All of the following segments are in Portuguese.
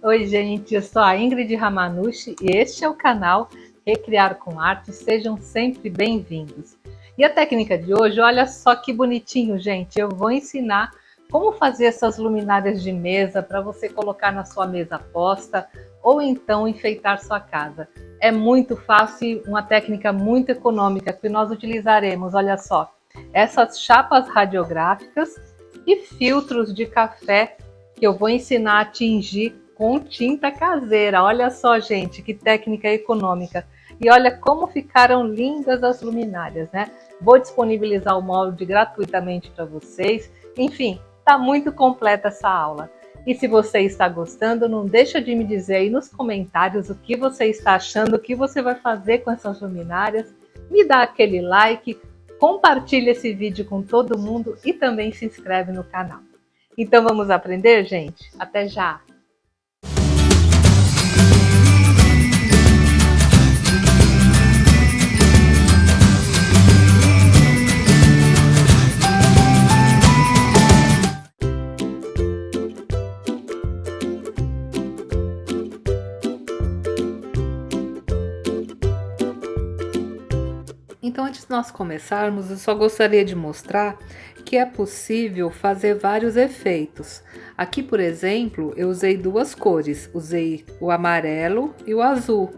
Oi, gente, eu sou a Ingrid Ramanushi e este é o canal Recriar com Arte. Sejam sempre bem-vindos. E a técnica de hoje, olha só que bonitinho, gente. Eu vou ensinar como fazer essas luminárias de mesa para você colocar na sua mesa posta ou então enfeitar sua casa. É muito fácil e uma técnica muito econômica que nós utilizaremos, olha só. Essas chapas radiográficas e filtros de café que eu vou ensinar a tingir com tinta caseira. Olha só, gente, que técnica econômica. E olha como ficaram lindas as luminárias, né? Vou disponibilizar o molde gratuitamente para vocês. Enfim, tá muito completa essa aula. E se você está gostando, não deixa de me dizer aí nos comentários o que você está achando, o que você vai fazer com essas luminárias. Me dá aquele like, compartilha esse vídeo com todo mundo e também se inscreve no canal. Então vamos aprender, gente? Até já! Então, antes de nós começarmos, eu só gostaria de mostrar que é possível fazer vários efeitos. Aqui, por exemplo, eu usei duas cores, usei o amarelo e o azul.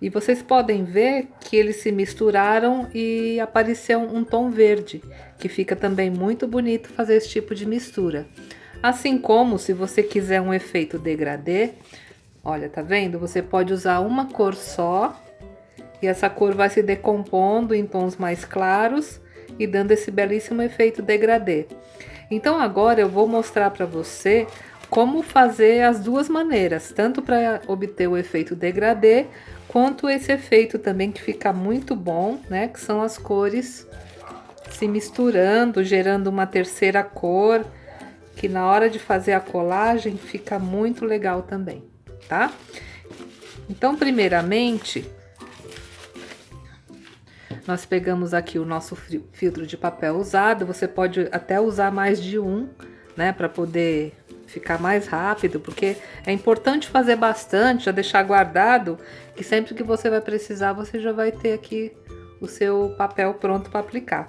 E vocês podem ver que eles se misturaram e apareceu um tom verde, que fica também muito bonito fazer esse tipo de mistura. Assim como, se você quiser um efeito degradê, olha, tá vendo? Você pode usar uma cor só. E essa cor vai se decompondo em tons mais claros e dando esse belíssimo efeito degradê. Então agora eu vou mostrar para você como fazer as duas maneiras, tanto para obter o efeito degradê, quanto esse efeito também que fica muito bom, né? Que são as cores se misturando, gerando uma terceira cor, que na hora de fazer a colagem fica muito legal também, tá? Então, primeiramente, nós pegamos aqui o nosso filtro de papel usado. Você pode até usar mais de um, né, para poder ficar mais rápido, porque é importante fazer bastante, já deixar guardado, que sempre que você vai precisar, você já vai ter aqui o seu papel pronto para aplicar.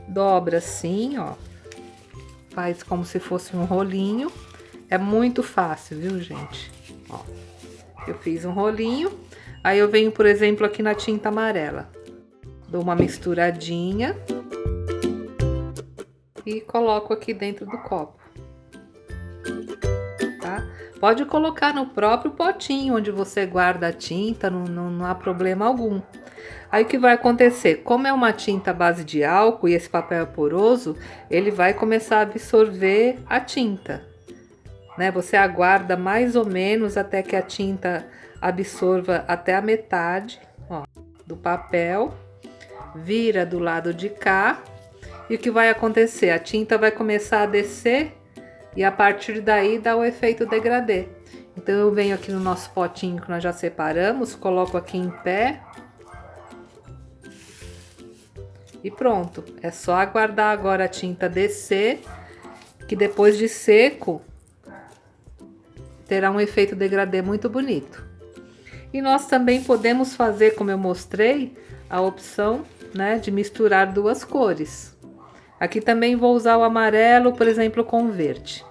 Dobra assim, ó, faz como se fosse um rolinho. É muito fácil, viu, gente? Ó, eu fiz um rolinho, aí eu venho, por exemplo, aqui na tinta amarela. Dou uma misturadinha e coloco aqui dentro do copo, tá? Pode colocar no próprio potinho onde você guarda a tinta, não há problema algum. Aí o que vai acontecer? Como é uma tinta à base de álcool e esse papel é poroso, ele vai começar a absorver a tinta, né? Você aguarda mais ou menos até que a tinta absorva até a metade, ó, do papel. Vira do lado de cá e o que vai acontecer? A tinta vai começar a descer e a partir daí dá o efeito degradê. Então eu venho aqui no nosso potinho que nós já separamos, coloco aqui em pé e pronto. É só aguardar agora a tinta descer, que depois de seco terá um efeito degradê muito bonito. E nós também podemos fazer, como eu mostrei, a opção, né, de misturar duas cores. Aqui também vou usar o amarelo, por exemplo, com o verde.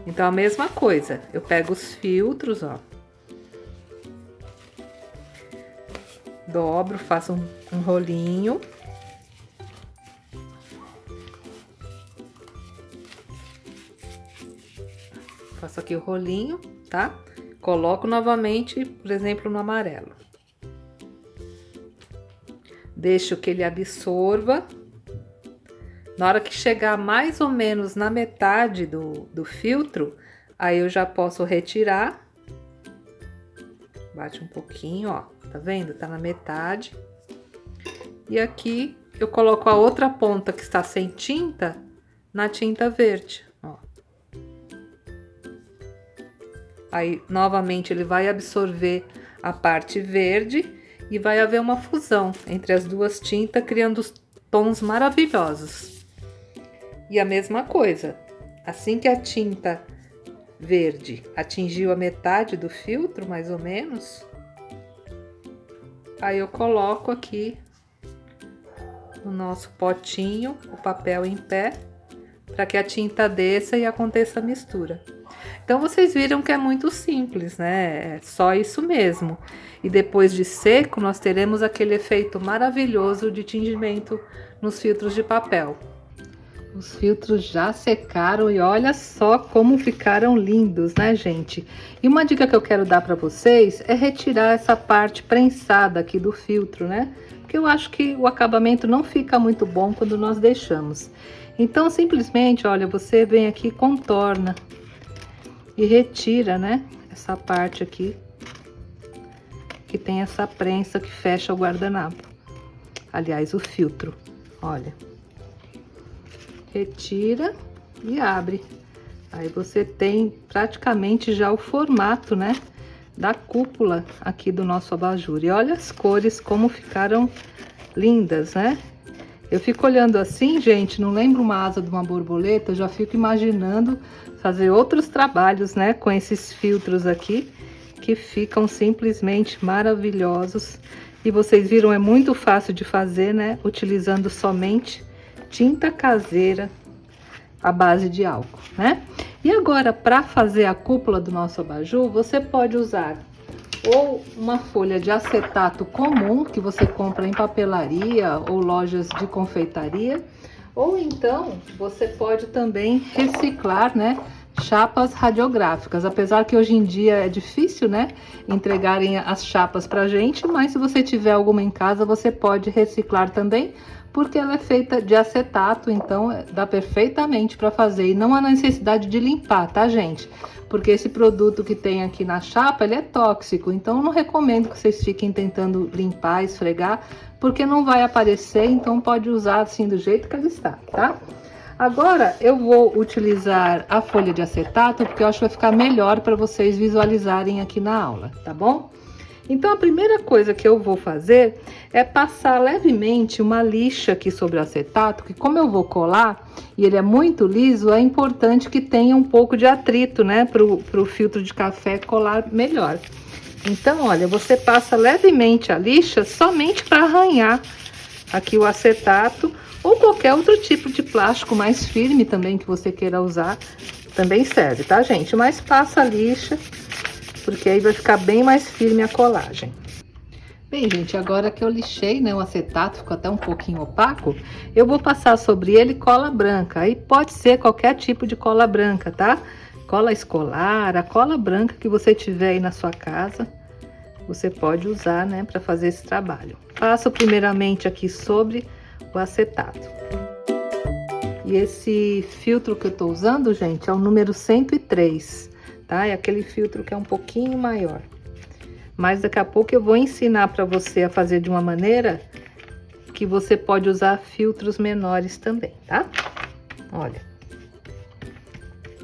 Então a mesma coisa, eu pego os filtros, ó, dobro, faço um rolinho. Faço aqui o rolinho, tá? Coloco novamente, por exemplo, no amarelo. Deixo que ele absorva. Na hora que chegar mais ou menos na metade do filtro, aí eu já posso retirar. Bate um pouquinho, ó, tá vendo? Tá na metade. E aqui eu coloco a outra ponta que está sem tinta na tinta verde, ó. Aí, novamente, ele vai absorver a parte verde e vai haver uma fusão entre as duas tintas, criando tons maravilhosos. E a mesma coisa, assim que a tinta verde atingiu a metade do filtro, mais ou menos, aí eu coloco aqui no nosso potinho o papel em pé, para que a tinta desça e aconteça a mistura. Então vocês viram que é muito simples, né? É só isso mesmo. E depois de seco, nós teremos aquele efeito maravilhoso de tingimento nos filtros de papel. Os filtros já secaram e olha só como ficaram lindos, né, gente? E uma dica que eu quero dar para vocês é retirar essa parte prensada aqui do filtro, né? Porque eu acho que o acabamento não fica muito bom quando nós deixamos. Então, simplesmente, olha, você vem aqui, contorna e retira, né, essa parte aqui que tem essa prensa que fecha o guardanapo. Aliás, o filtro, olha. Retira e abre. Aí você tem praticamente já o formato, né, da cúpula aqui do nosso abajur. E olha as cores como ficaram lindas, né? Eu fico olhando assim, gente, não lembro uma asa de uma borboleta, eu já fico imaginando fazer outros trabalhos, né, com esses filtros aqui, que ficam simplesmente maravilhosos. E vocês viram, é muito fácil de fazer, né, utilizando somente tinta caseira à base de álcool, né? E agora, para fazer a cúpula do nosso abajur, você pode usar ou uma folha de acetato comum que você compra em papelaria ou lojas de confeitaria, ou então você pode também reciclar, né, chapas radiográficas, apesar que hoje em dia é difícil, né, entregarem as chapas pra gente, mas se você tiver alguma em casa, você pode reciclar também, porque ela é feita de acetato, então dá perfeitamente para fazer e não há necessidade de limpar, tá, gente? Porque esse produto que tem aqui na chapa, ele é tóxico, então eu não recomendo que vocês fiquem tentando limpar, esfregar, porque não vai aparecer, então pode usar assim do jeito que ele está, tá? Agora eu vou utilizar a folha de acetato, porque eu acho que vai ficar melhor para vocês visualizarem aqui na aula, tá bom? Então a primeira coisa que eu vou fazer é passar levemente uma lixa aqui sobre o acetato, que como eu vou colar e ele é muito liso, é importante que tenha um pouco de atrito, né, pro filtro de café colar melhor. Então, olha, você passa levemente a lixa somente para arranhar aqui o acetato ou qualquer outro tipo de plástico mais firme também que você queira usar, também serve, tá, gente? Mas passa a lixa, porque aí vai ficar bem mais firme a colagem. Bem, gente, agora que eu lixei, né, o acetato, ficou até um pouquinho opaco, eu vou passar sobre ele cola branca. Aí pode ser qualquer tipo de cola branca, tá? Cola escolar, a cola branca que você tiver aí na sua casa, você pode usar, né, para fazer esse trabalho. Passo primeiramente aqui sobre o acetato. E esse filtro que eu tô usando, gente, é o número 103. Tá? É aquele filtro que é um pouquinho maior. Mas daqui a pouco eu vou ensinar para você a fazer de uma maneira que você pode usar filtros menores também, tá? Olha.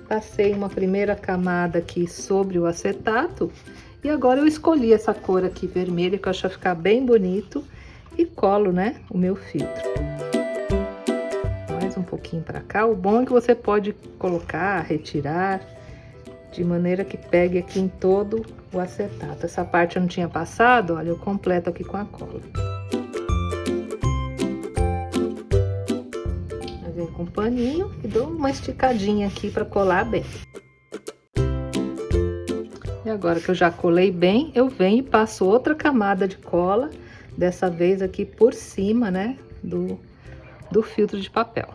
Passei uma primeira camada aqui sobre o acetato. E agora eu escolhi essa cor aqui vermelha, que eu acho que vai ficar bem bonito. E colo, né, o meu filtro. Mais um pouquinho para cá. O bom é que você pode colocar, retirar, de maneira que pegue aqui em todo o acetato. Essa parte eu não tinha passado, olha, eu completo aqui com a cola. Eu venho com um paninho e dou uma esticadinha aqui para colar bem. E agora que eu já colei bem, eu venho e passo outra camada de cola, dessa vez aqui por cima, né, do filtro de papel.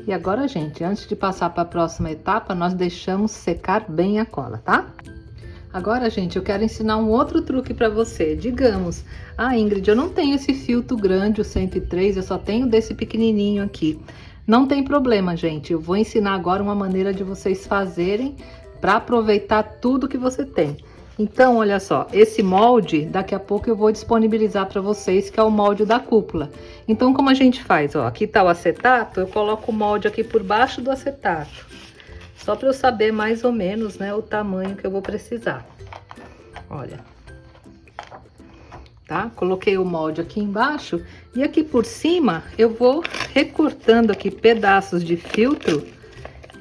E agora, gente, antes de passar para a próxima etapa, nós deixamos secar bem a cola, tá? Agora, gente, eu quero ensinar um outro truque para você. Digamos, Ingrid, eu não tenho esse filtro grande, o 103, eu só tenho desse pequenininho aqui. Não tem problema, gente, eu vou ensinar agora uma maneira de vocês fazerem para aproveitar tudo que você tem. Então, olha só, esse molde, daqui a pouco eu vou disponibilizar para vocês, que é o molde da cúpula. Então, como a gente faz? Ó, aqui tá o acetato, eu coloco o molde aqui por baixo do acetato. Só para eu saber mais ou menos, né, o tamanho que eu vou precisar. Olha. tá? Coloquei o molde aqui embaixo e aqui por cima eu vou recortando aqui pedaços de filtro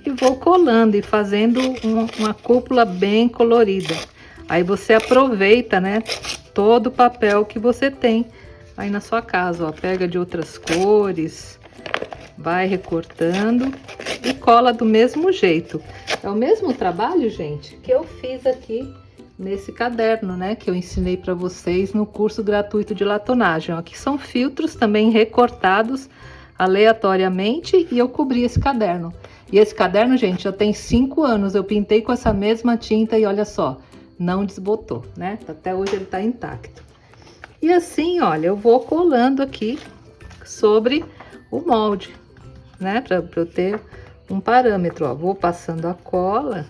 e vou colando e fazendo uma cúpula bem colorida. Aí você aproveita, né, todo o papel que você tem aí na sua casa, ó, pega de outras cores, vai recortando e cola do mesmo jeito. É o mesmo trabalho, gente, que eu fiz aqui nesse caderno, né, que eu ensinei para vocês no curso gratuito de latonagem. Aqui são filtros também recortados aleatoriamente e eu cobri esse caderno. E esse caderno, gente, já tem 5 anos. Eu pintei com essa mesma tinta e olha só, não desbotou, né? Até hoje ele tá intacto. E assim, olha, eu vou colando aqui sobre o molde, né, para eu ter um parâmetro, ó. Vou passando a cola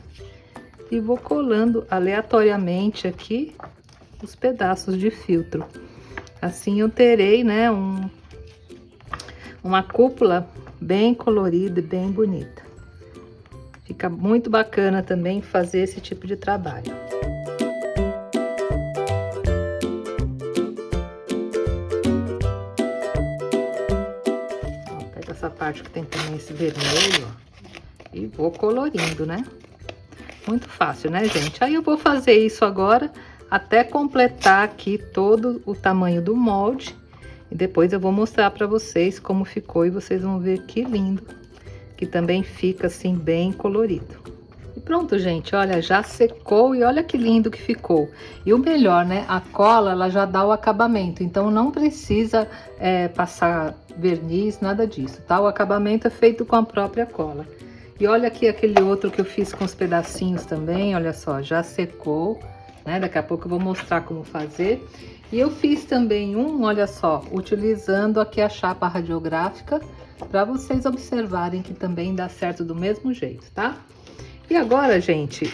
e vou colando aleatoriamente aqui os pedaços de filtro. Assim eu terei, né, uma cúpula bem colorida e bem bonita. Fica muito bacana também fazer esse tipo de trabalho. Ó, pega essa parte que tem também esse vermelho, ó, e vou colorindo, né? Muito fácil, né, gente? Aí eu vou fazer isso agora até completar aqui todo o tamanho do molde. E depois eu vou mostrar para vocês como ficou e vocês vão ver que lindo. Que também fica assim bem colorido. E pronto, gente, olha, já secou e olha que lindo que ficou. E o melhor, né, a cola, ela já dá o acabamento. Então não precisa passar verniz, nada disso, tá? O acabamento é feito com a própria cola. E olha aqui aquele outro que eu fiz com os pedacinhos também, olha só, já secou, né? Daqui a pouco eu vou mostrar como fazer. E eu fiz também olha só, utilizando aqui a chapa radiográfica, para vocês observarem que também dá certo do mesmo jeito, tá? E agora, gente,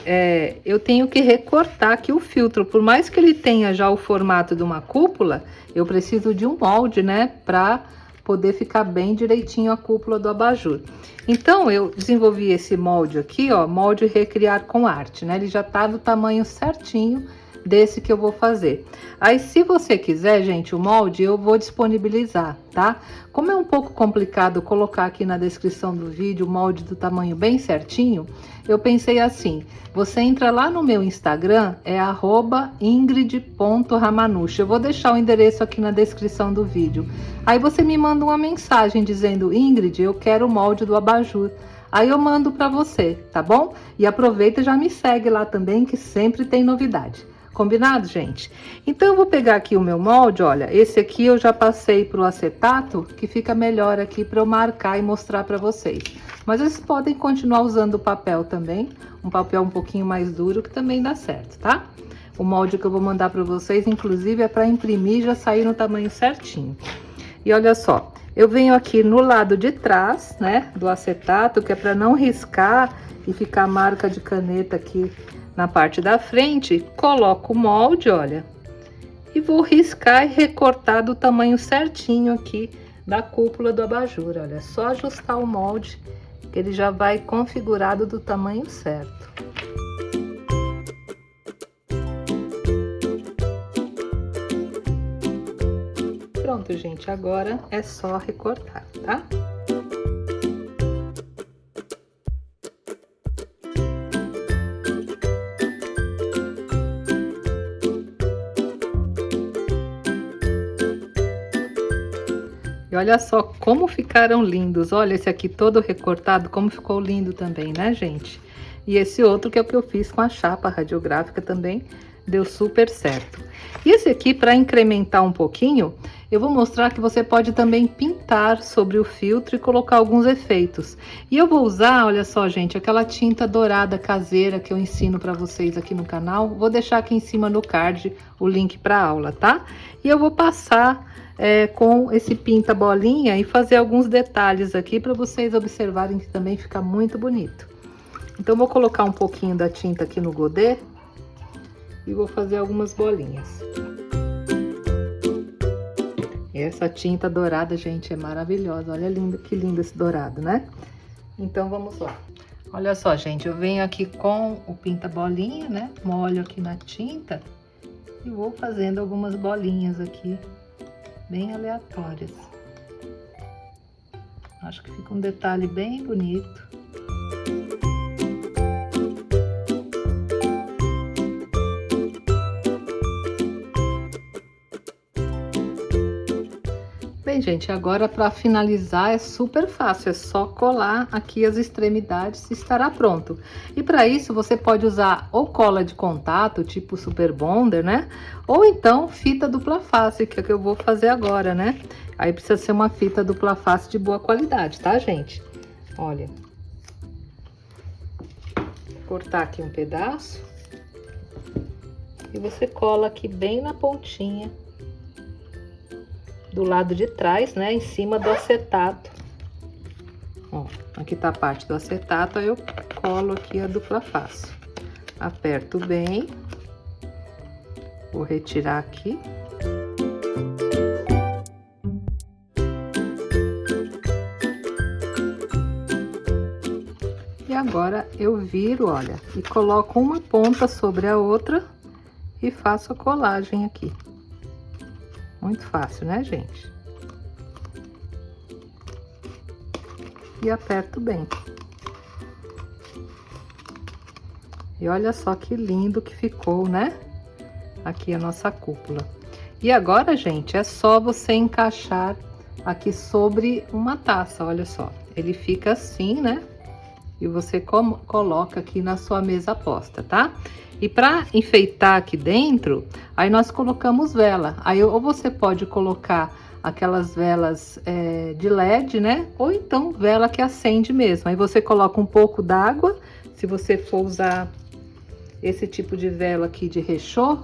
eu tenho que recortar aqui o filtro. Por mais que ele tenha já o formato de uma cúpula, eu preciso de um molde, né? Para poder ficar bem direitinho a cúpula do abajur. Então, eu desenvolvi esse molde aqui, ó, molde Recriar com Arte, né? Ele já tá do tamanho certinho desse que eu vou fazer. Aí, se você quiser, gente, o molde eu vou disponibilizar, tá? Como é um pouco complicado colocar aqui na descrição do vídeo o molde do tamanho bem certinho, eu pensei assim, você entra lá no meu Instagram, é @ingrid.ramanuchi. Eu vou deixar o endereço aqui na descrição do vídeo. Aí você me manda uma mensagem dizendo, Ingrid, eu quero o molde do abajur. Aí eu mando para você, tá bom? E aproveita e já me segue lá também, que sempre tem novidade. Combinado, gente? Então eu vou pegar aqui o meu molde, olha, esse aqui eu já passei pro acetato, que fica melhor aqui para eu marcar e mostrar para vocês. Mas vocês podem continuar usando o papel também, um papel um pouquinho mais duro, que também dá certo, tá? O molde que eu vou mandar para vocês, inclusive, é para imprimir e já sair no tamanho certinho. E olha só, eu venho aqui no lado de trás, né, do acetato, que é para não riscar e ficar marca de caneta aqui na parte da frente, coloco o molde, olha, e vou riscar e recortar do tamanho certinho aqui da cúpula do abajur, olha, é só ajustar o molde, que ele já vai configurado do tamanho certo. Pronto, gente, agora é só recortar, tá? E olha só como ficaram lindos. Olha esse aqui todo recortado, como ficou lindo também, né, gente? E esse outro que é o que eu fiz com a chapa radiográfica também, deu super certo. E esse aqui, para incrementar um pouquinho, eu vou mostrar que você pode também pintar sobre o filtro e colocar alguns efeitos. E eu vou usar, olha só, gente, aquela tinta dourada caseira que eu ensino para vocês aqui no canal. Vou deixar aqui em cima no card o link para a aula, tá? E eu vou passar com esse pinta bolinha e fazer alguns detalhes aqui para vocês observarem que também fica muito bonito. Então, vou colocar um pouquinho da tinta aqui no godê e vou fazer algumas bolinhas. E essa tinta dourada, gente, é maravilhosa. Olha lindo, que lindo esse dourado, né? Então, vamos lá. Olha só, gente, eu venho aqui com o pinta bolinha, né? Molho aqui na tinta E vou fazendo algumas bolinhas aqui, bem aleatórias. Acho que fica um detalhe bem bonito. Bem, gente, agora para finalizar é super fácil, é só colar aqui as extremidades e estará pronto. E para isso você pode usar ou cola de contato, tipo Super Bonder, né? Ou então fita dupla face, que é o que eu vou fazer agora, né? Aí precisa ser uma fita dupla face de boa qualidade, tá, gente? Olha. Vou cortar aqui um pedaço. E você cola aqui bem na pontinha. Do lado de trás, né, em cima do acetato. Ó, aqui tá a parte do acetato, aí eu colo aqui a dupla face. Aperto bem. Vou retirar aqui. E agora eu viro, olha, e coloco uma ponta sobre a outra e faço a colagem aqui. Muito fácil, né, gente? E aperto bem. E olha só que lindo que ficou, né? Aqui a nossa cúpula. E agora, gente, é só você encaixar aqui sobre uma taça, olha só. Ele fica assim, né? E você coloca aqui na sua mesa posta, tá? E para enfeitar aqui dentro, aí nós colocamos vela. Aí ou você pode colocar aquelas velas de LED, né? Ou então vela que acende mesmo. Aí você coloca um pouco d'água, se você for usar esse tipo de vela aqui de rechô.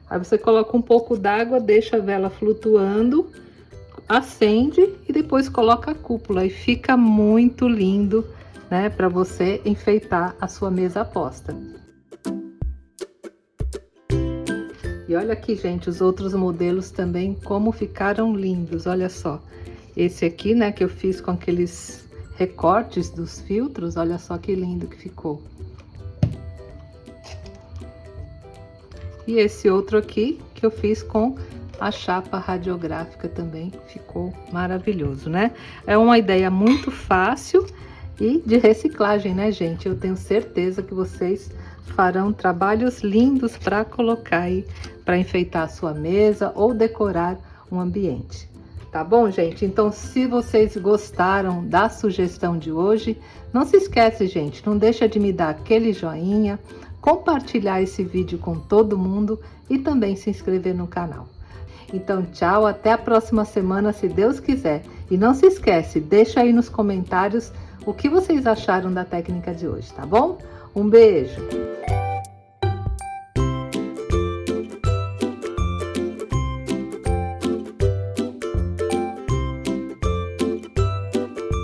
Aí você coloca um pouco d'água, deixa a vela flutuando, acende e depois coloca a cúpula. E fica muito lindo, né? Para você enfeitar a sua mesa posta. E olha aqui, gente, os outros modelos também, como ficaram lindos, olha só. Esse aqui, né, que eu fiz com aqueles recortes dos filtros, olha só que lindo que ficou. E esse outro aqui, que eu fiz com a chapa radiográfica também, ficou maravilhoso, né? É uma ideia muito fácil e de reciclagem, né, gente? Eu tenho certeza que vocês farão trabalhos lindos para colocar aí, para enfeitar a sua mesa ou decorar um ambiente. Tá bom, gente? Então, se vocês gostaram da sugestão de hoje, não se esquece, gente, não deixa de me dar aquele joinha, compartilhar esse vídeo com todo mundo e também se inscrever no canal. Então, tchau, até a próxima semana, se Deus quiser. E não se esquece, deixa aí nos comentários o que vocês acharam da técnica de hoje, tá bom? Um beijo!